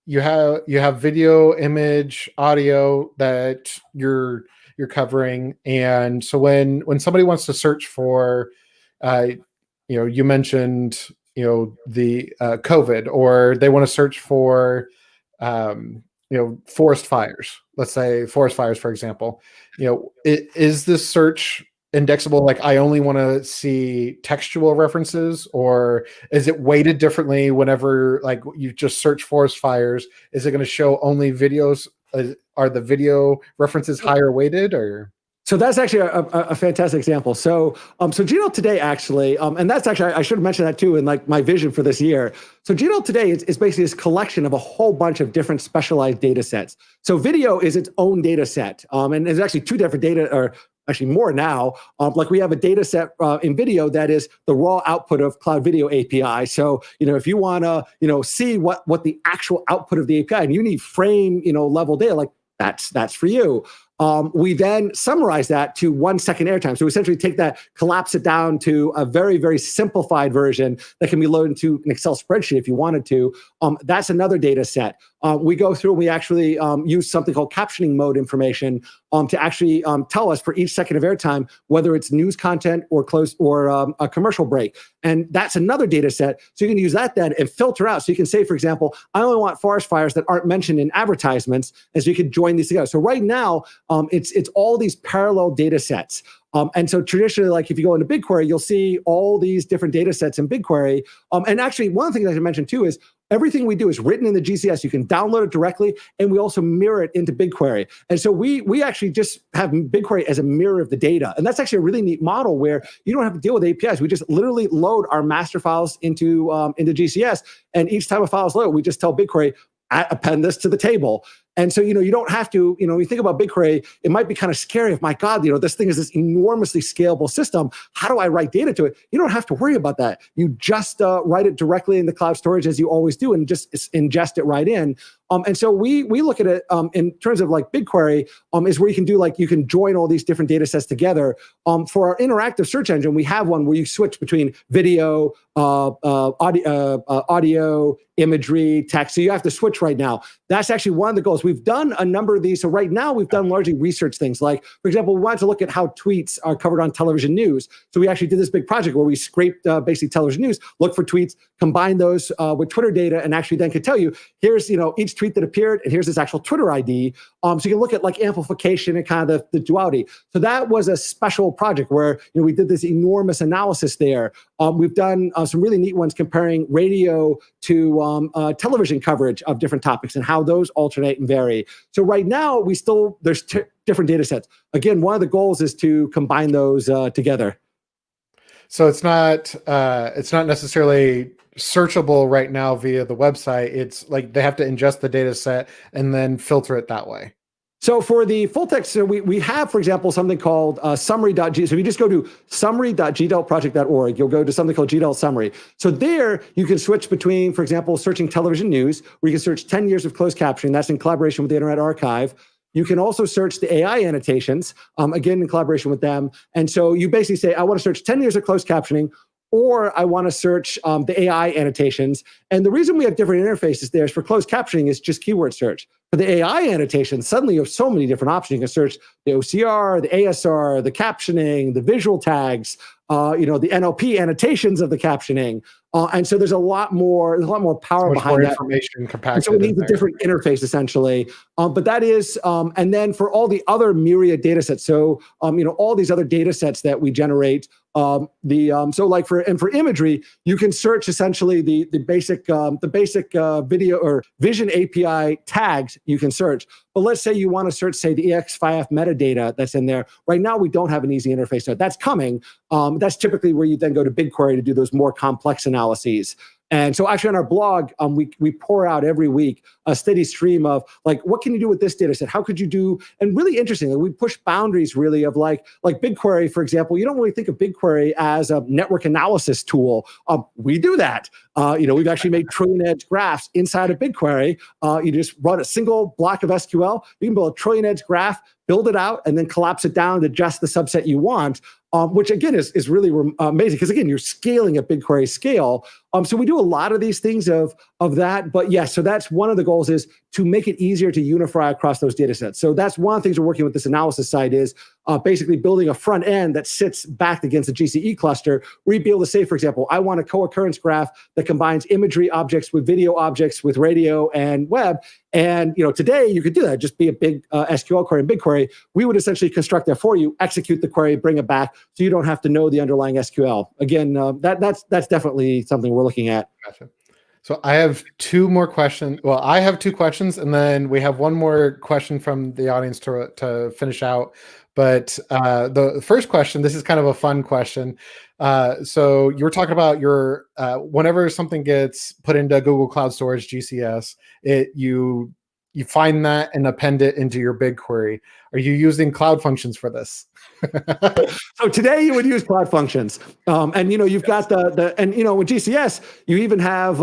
you have video, image, audio that you're covering, and so when somebody wants to search for, you mentioned the COVID, or they want to search for forest fires. Let's say forest fires, for example. Is this search indexable? Like I only want to see textual references, or is it weighted differently whenever like you just search forest fires? Is it going to show only videos? Are the video references higher weighted, or? So that's actually a fantastic example. So GDELT today actually, and that's actually, I should have mentioned that too in like my vision for this year. So GDELT today is basically this collection of a whole bunch of different specialized data sets. So video is its own data set. And there's actually two different data, or actually more now. Like we have a data set in video that is the raw output of Cloud Video API. So, if you want to, see what the actual output of the API, and you need frame, level data, like that's for you. We then summarize that to 1 second airtime. So we essentially take that, collapse it down to a very, very simplified version that can be loaded into an Excel spreadsheet if you wanted to. That's another data set. We go through and we actually use something called captioning mode information to actually tell us for each second of airtime whether it's news content or a commercial break. And that's another data set. So you can use that then and filter out. So you can say, for example, I only want forest fires that aren't mentioned in advertisements, and so you could join these together. So right now, it's all these parallel data sets. And so traditionally, like if you go into BigQuery, you'll see all these different data sets in BigQuery. And actually, one of the things I should mention too is everything we do is written in the GCS. You can download it directly, and we also mirror it into BigQuery. And so we actually just have BigQuery as a mirror of the data. And that's actually a really neat model where you don't have to deal with APIs. We just literally load our master files into GCS. And each time a file is loaded, we just tell BigQuery, append this to the table. And so, you don't have to, you think about BigQuery, it might be kind of scary if, my God, this thing is this enormously scalable system. How do I write data to it? You don't have to worry about that. You just write it directly in the cloud storage as you always do, and just ingest it right in. And so we look at it in terms of like BigQuery is where you can do you can join all these different data sets together. For our interactive search engine, we have one where you switch between video, audio, imagery, text. So you have to switch right now. That's actually one of the goals. We've done a number of these. So right now we've done largely research things. Like, for example, we wanted to look at how tweets are covered on television news. So we actually did this big project where we scraped basically television news, look for tweets, combine those with Twitter data, and actually then could tell you, here's each tweet that appeared, and here's this actual Twitter ID. So you can look at like amplification and kind of the duality. So that was a special project where we did this enormous analysis there. We've done some really neat ones comparing radio to television coverage of different topics and how those alternate and vary. So right now there's different data sets. Again, one of the goals is to combine those together. So it's not necessarily searchable right now via the website. It's like they have to ingest the data set and then filter it that way. So for the full text, so we have, for example, something called summary.g. So if you just go to summary.gdeltproject.org, you'll go to something called GDELT Summary. So there you can switch between, for example, searching television news, where you can search 10 years of closed captioning. That's in collaboration with the Internet Archive. You can also search the AI annotations, again, in collaboration with them. And so you basically say, I want to search 10 years of closed captioning, or I want to search the AI annotations. And the reason we have different interfaces there is for closed captioning is just keyword search. For the AI annotations, suddenly you have so many different options. You can search the OCR, the ASR, the captioning, the visual tags, the NLP annotations of the captioning. And so there's a lot more power behind that. Information compacted. And so it needs a different interface essentially. But that is, and then for all the other myriad data sets, so all these other data sets that we generate, so like for imagery, you can search essentially the basic video or vision API tags you can search. But let's say you want to search, say, the EX5F metadata that's in there. Right now, we don't have an easy interface there. That's coming. That's typically where you then go to BigQuery to do those more complex analyses. And so actually on our blog, we pour out every week a steady stream of like, what can you do with this data set? How could you do? And really interesting, we push boundaries really of like BigQuery, for example. You don't really think of BigQuery as a network analysis tool. We do that. We've actually made trillion edge graphs inside of BigQuery. You just run a single block of SQL. You can build a trillion edge graph, build it out, and then collapse it down to just the subset you want. Which again is really amazing because again, you're scaling at BigQuery scale. So we do a lot of these things of that. But yes, so that's one of the goals is to make it easier to unify across those data sets. So that's one of the things we're working with this analysis side is basically building a front end that sits back against the GCE cluster where you'd be able to say, for example, I want a co-occurrence graph that combines imagery objects with video objects with radio and web. And today you could do that, just be a big SQL query in BigQuery. We would essentially construct that for you, execute the query, bring it back, so you don't have to know the underlying SQL. Again, that's definitely something we're looking at. Gotcha. So I have two more questions. Well, I have two questions, and then we have one more question from the audience to finish out. But the first question, this is kind of a fun question. So you were talking about your whenever something gets put into Google Cloud Storage GCS, you find that and append it into your BigQuery. Are you using Cloud Functions for this? So today you would use Cloud Functions, and you've got with GCS you even have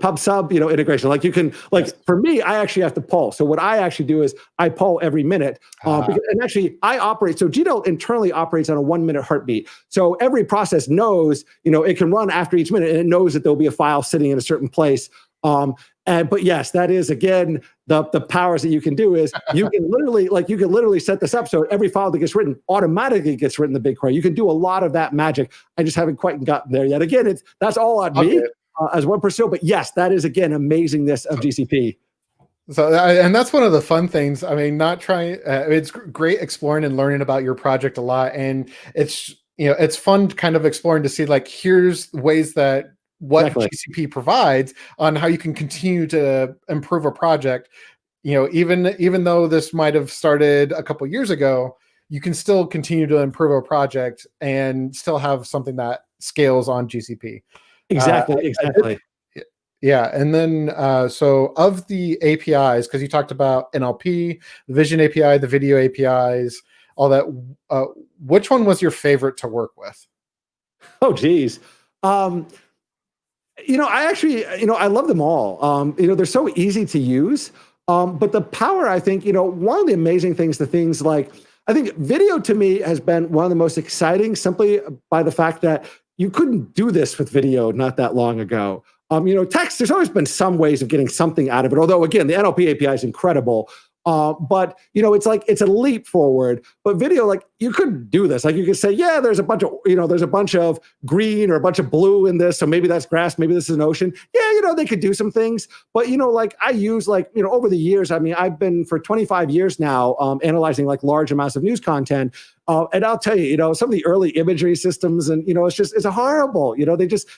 pub sub integration. Like you can for me, I actually have to poll. So what I actually do is I poll every minute, and actually I operate. So GDELT internally operates on a 1 minute heartbeat. So every process knows it can run after each minute, and it knows that there'll be a file sitting in a certain place. But yes, that is again the powers that you can do is you can literally set this up so every file that gets written automatically gets written in the BigQuery. You can do a lot of that magic. I just haven't quite gotten there yet. Again, that's all on me as one person. But yes, that is again amazingness of GCP. So, and that's one of the fun things. I mean, it's great exploring and learning about your project a lot, and it's fun kind of exploring to see here's ways that what GCP provides on how you can continue to improve a project. Even though this might have started a couple years ago, you can still continue to improve a project and still have something that scales on GCP. Exactly. Yeah. And then, so of the APIs, because you talked about NLP, the Vision API, the video APIs, all that, which one was your favorite to work with? Oh, geez. I love them all. They're so easy to use. But the power, I think, one of the amazing things, I think video to me has been one of the most exciting simply by the fact that you couldn't do this with video not that long ago. Text, there's always been some ways of getting something out of it. Although, again, the NLP API is incredible. But it's a leap forward. But video, you couldn't do this. You could say, yeah, there's a bunch of green or a bunch of blue in this, so maybe that's grass, maybe this is an ocean. Yeah, they could do some things. But I use over the years. I mean, I've been for 25 years now analyzing large amounts of news content. And I'll tell you, some of the early imagery systems, and it's horrible.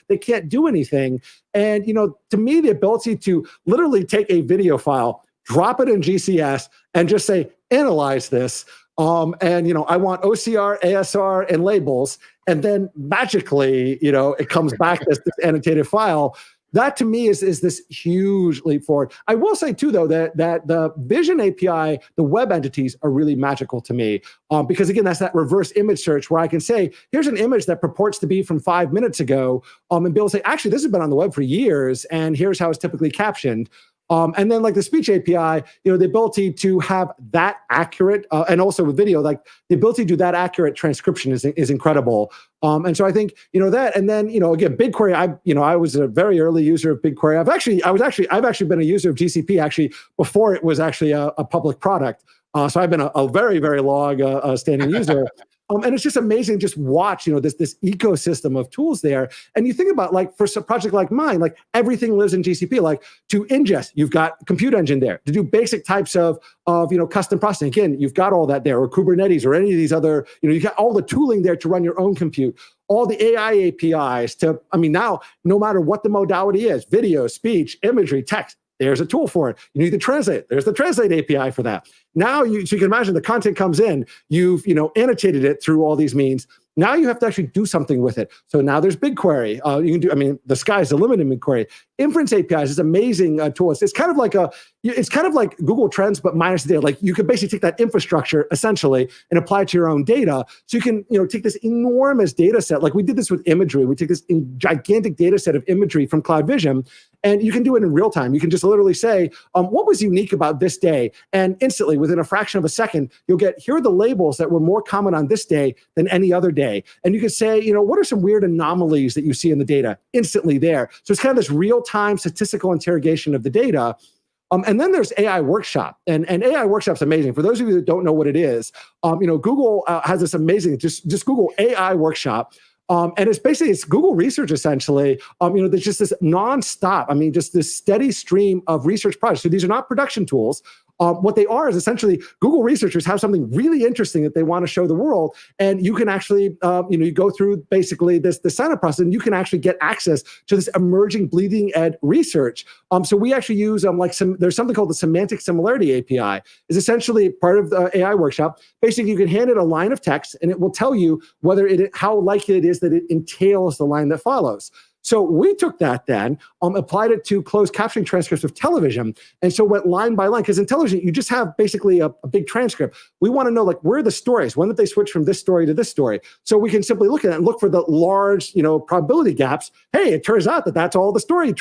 They can't do anything. And to me, the ability to literally take a video file, drop it in GCS, and just say, analyze this. I want OCR, ASR, and labels. And then magically, it comes back as this annotated file. That to me is this huge leap forward. I will say too, though, that the Vision API, the web entities are really magical to me. Because again, that's that reverse image search where I can say, here's an image that purports to be from 5 minutes ago. And be able to say, actually, this has been on the web for years, and here's how it's typically captioned. And then the speech API, the ability to have that accurate, and also with video, the ability to do that accurate transcription is incredible. And so I think, that, and then, again, BigQuery, I was a very early user of BigQuery. I've actually been a user of GCP actually before it was actually a public product. So I've been a very, very long standing user. And it's just amazing to just watch, this ecosystem of tools there. And you think about, like, for a project like mine, like, everything lives in GCP. Like, to ingest, you've got Compute Engine there. To do basic types of custom processing, again, you've got all that there, or Kubernetes, or any of these other, you've got all the tooling there to run your own compute. All the AI APIs now, no matter what the modality is, video, speech, imagery, text, there's a tool for it. You need to translate. There's the Translate API for that. Now, so you can imagine the content comes in, you've annotated it through all these means. Now you have to actually do something with it. So now there's BigQuery. You can do, the sky's the limit in BigQuery. Inference APIs is an amazing tool. It's kind of like Google Trends, but minus the data. Like, you could basically take that infrastructure essentially and apply it to your own data. So you can, take this enormous data set. Like we did this with imagery. We take this gigantic data set of imagery from Cloud Vision, and you can do it in real time. You can just literally say, what was unique about this day? And instantly, within a fraction of a second, you'll get, here are the labels that were more common on this day than any other day. And you can say, what are some weird anomalies that you see in the data? Instantly there. So it's kind of this real-time statistical interrogation of the data. And then there's AI Workshop, and AI Workshop's amazing. For those of you that don't know what it is, Google has this amazing, just Google AI Workshop. And it's Google research essentially. There's just this nonstop, just this steady stream of research projects. So these are not production tools. What they are is essentially Google researchers have something really interesting that they want to show the world, and you can actually, you go through basically the sign-up process, and you can actually get access to this emerging bleeding edge research. So we actually use there's something called the Semantic Similarity Api. Is essentially part of the AI Workshop. Basically, you can hand it a line of text, and it will tell you how likely it is that it entails the line that follows. So we took that then, applied it to closed captioning transcripts of television, and so went line by line, because in television, you just have basically a big transcript. We want to know, like, where are the stories? When did they switch from this story to this story? So we can simply look at it and look for the large, probability gaps. Hey, it turns out that that's all the story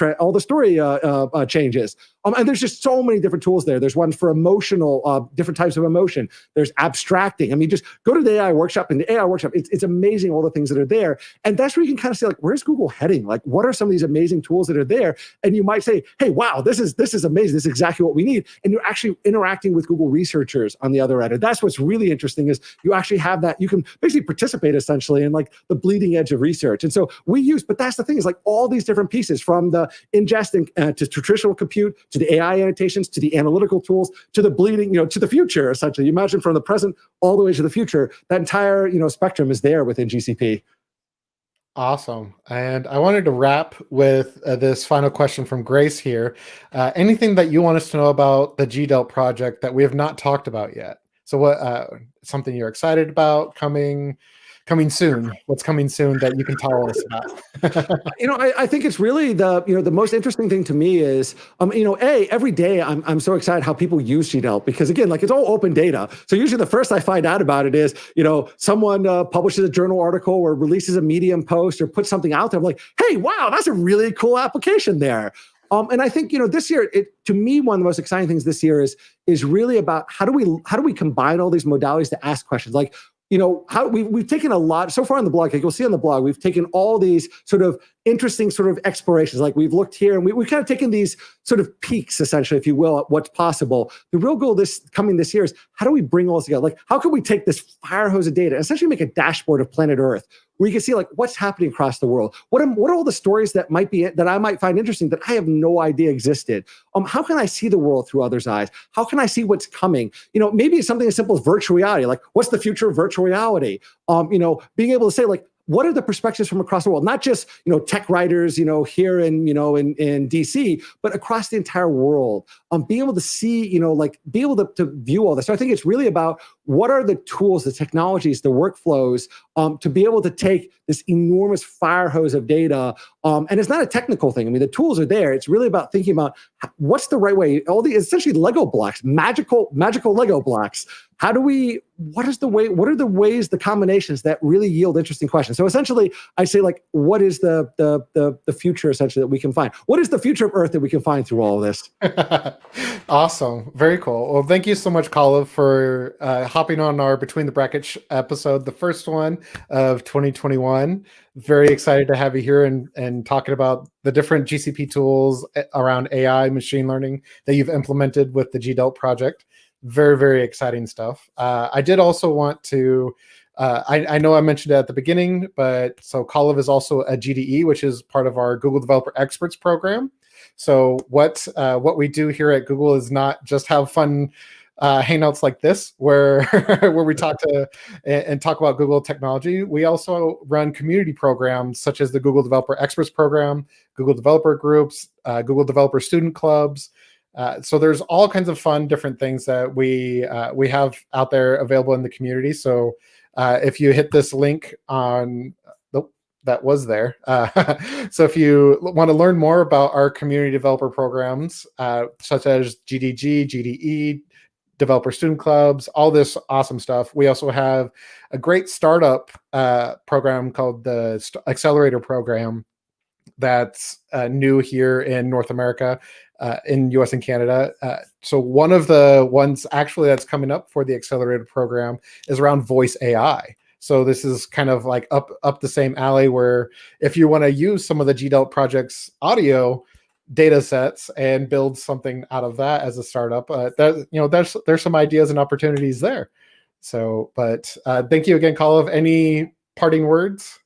changes. And there's just so many different tools there. There's one for emotional, different types of emotion. There's abstracting. Just go to the AI Workshop, and the AI Workshop, it's amazing all the things that are there. And that's where you can kind of say, like, where's Google heading? Like, what are some of these amazing tools that are there? And you might say, hey, wow, this is amazing. This is exactly what we need. And you're actually interacting with Google researchers on the other end. And that's what's really interesting, is you actually have that. You can basically participate essentially in, like, the bleeding edge of research. And so but that's the thing, is, like, all these different pieces, from the ingesting to traditional compute, to the AI annotations, to the analytical tools, to the bleeding, to the future, essentially. You imagine from the present all the way to the future, that entire, spectrum is there within GCP. Awesome. And I wanted to wrap with this final question from Grace here. Anything that you want us to know about the GDELT project that we have not talked about yet? So what, something you're excited about coming soon? What's coming soon that you can tell us about? I think it's really the most interesting thing to me is, every day I'm so excited how people use GDELT, because again, like, it's all open data. So usually the first I find out about it is, someone publishes a journal article or releases a Medium post or puts something out there. I'm like, hey, wow, that's a really cool application there. And I think, this year, to me, one of the most exciting things this year is really about how do we combine all these modalities to ask questions? Like, how we've taken a lot so far on the blog, like you'll see on the blog, we've taken all these sort of interesting sort of explorations. Like, we've looked here, and we've kind of taken these sort of peaks, essentially, if you will, at what's possible. The real goal this year is, how do we bring all this together? Like, how can we take this fire hose of data and essentially make a dashboard of planet Earth, where you can see, like, what's happening across the world? What are all the stories that I might find interesting that I have no idea existed? How can I see the world through others' eyes? How can I see what's coming? Maybe it's something as simple as virtual reality. Like, what's the future of virtual reality? Being able to say, like, what are the perspectives from across the world? Not just, tech writers, here in DC, but across the entire world. Being able to see, be able to view all this. So I think it's really about, what are the tools, the technologies, the workflows, to be able to take this enormous fire hose of data. And it's not a technical thing. The tools are there. It's really about thinking about, what's the right way, all the essentially Lego blocks, magical Lego blocks. What are the ways, the combinations that really yield interesting questions? So essentially, I say, like, what is the future, essentially, that we can find? What is the future of Earth that we can find through all of this? Awesome. Very cool. Well, thank you so much, Kalev, for hopping on our Between the Brackets episode, the first one. of 2021. Very excited to have you here and talking about the different GCP tools around AI, machine learning that you've implemented with the GDELT project. Very, very exciting stuff. I did also want to, I know I mentioned it at the beginning, but so Kalev is also a GDE, which is part of our Google Developer Experts program. So what we do here at Google is not just have fun hangouts like this where where we talk to and talk about Google technology. We also run community programs such as the Google Developer Experts program, Google Developer Groups, Google Developer Student Clubs. So there's all kinds of fun different things that we have out there available in the community. So if you hit this link on that was there. So if you want to learn more about our community developer programs, such as GDG, GDE, developer student clubs, all this awesome stuff. We also have a great startup program called the Accelerator program that's new here in North America, in US and Canada. So one of the ones actually that's coming up for the Accelerator program is around voice AI. So this is kind of like up the same alley where if you want to use some of the GDELT project's audio data sets and build something out of that as a startup, there's some ideas and opportunities there. So, but thank you again, Kalev. Any parting words?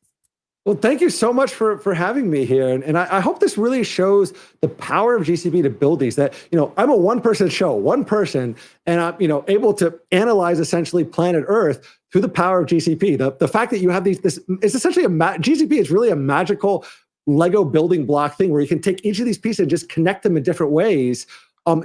Well, thank you so much for having me here. And I hope this really shows the power of GCP to build these, that, I'm a one-person show, one person, and I'm, able to analyze essentially planet Earth through the power of GCP. The fact that you have this is essentially GCP is really a magical Lego building block thing where you can take each of these pieces and just connect them in different ways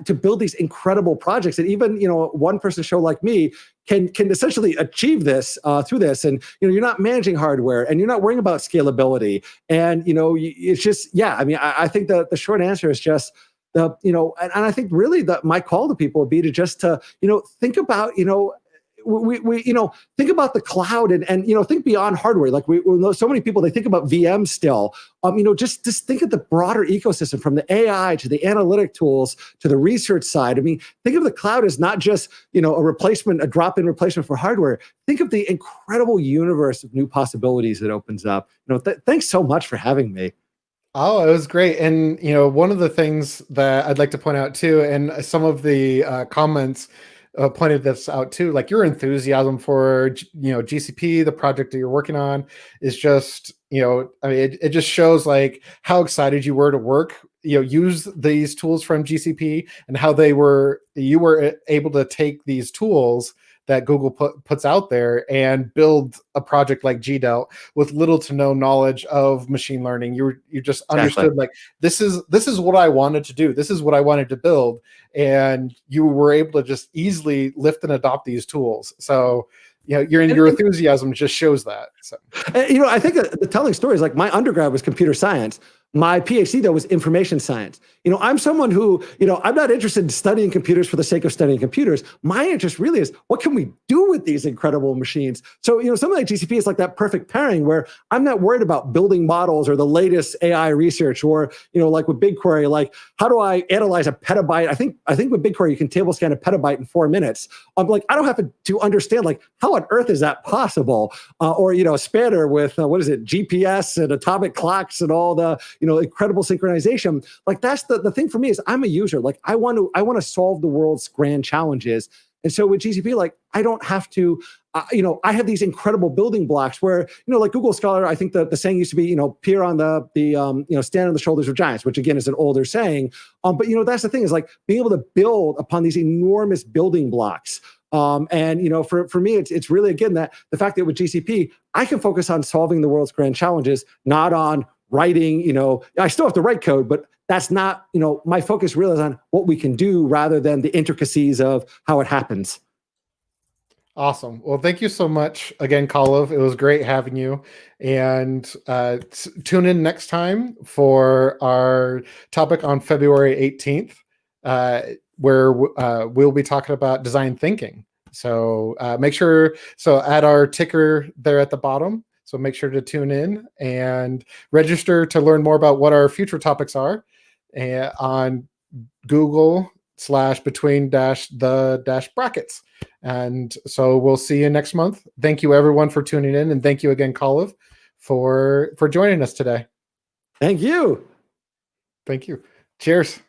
to build these incredible projects. And even, one person show like me can essentially achieve this through this. And, you're not managing hardware and you're not worrying about scalability. And, it's just, yeah, I mean, I think the short answer is just and I think really my call to people would be to just think about, we think about the cloud and think beyond hardware. Like we know so many people, they think about VM still. Just think of the broader ecosystem, from the AI to the analytic tools to the research side. I mean, think of the cloud as not just a drop-in replacement for hardware. Think of the incredible universe of new possibilities it opens up. Thanks so much for having me. Oh, it was great. And, one of the things that I'd like to point out too, and some of the comments pointed this out too, like your enthusiasm for, GCP, the project that you're working on is just, I mean, it just shows like how excited you were to work, use these tools from GCP and how you were able to take these tools that Google puts out there and build a project like GDELT with little to no knowledge of machine learning. You just understood like this is what I wanted to do. This is what I wanted to build, and you were able to just easily lift and adopt these tools. So your enthusiasm just shows that. So I think the telling story is like my undergrad was computer science. My PhD, though, was information science. I'm someone who, I'm not interested in studying computers for the sake of studying computers. My interest really is, what can we do with these incredible machines? So, something like GCP is like that perfect pairing where I'm not worried about building models or the latest AI research or, like with BigQuery, like how do I analyze a petabyte? I think with BigQuery, you can table scan a petabyte in 4 minutes. I'm like, I don't have to understand, like, how on earth is that possible? Or, a spanner with, GPS and atomic clocks and all the, incredible synchronization. Like that's the thing for me is I'm a user. Like I want to solve the world's grand challenges. And so with GCP, like I don't have to, I have these incredible building blocks where, like Google Scholar, I think the saying used to be, peer on stand on the shoulders of giants, which again is an older saying. But that's the thing is like being able to build upon these enormous building blocks. And for me, it's really again that the fact that with GCP, I can focus on solving the world's grand challenges, not on writing, I still have to write code, but that's not, my focus really is on what we can do rather than the intricacies of how it happens. Awesome. Well, thank you so much again, Kalev. It was great having you. And tune in next time for our topic on February 18th, where we'll be talking about design thinking. So make sure, add our ticker there at the bottom. So make sure to tune in and register to learn more about what our future topics are on Google between the brackets. And so we'll see you next month. Thank you everyone for tuning in, and thank you again, Kalev, for joining us today. Thank you. Thank you. Cheers.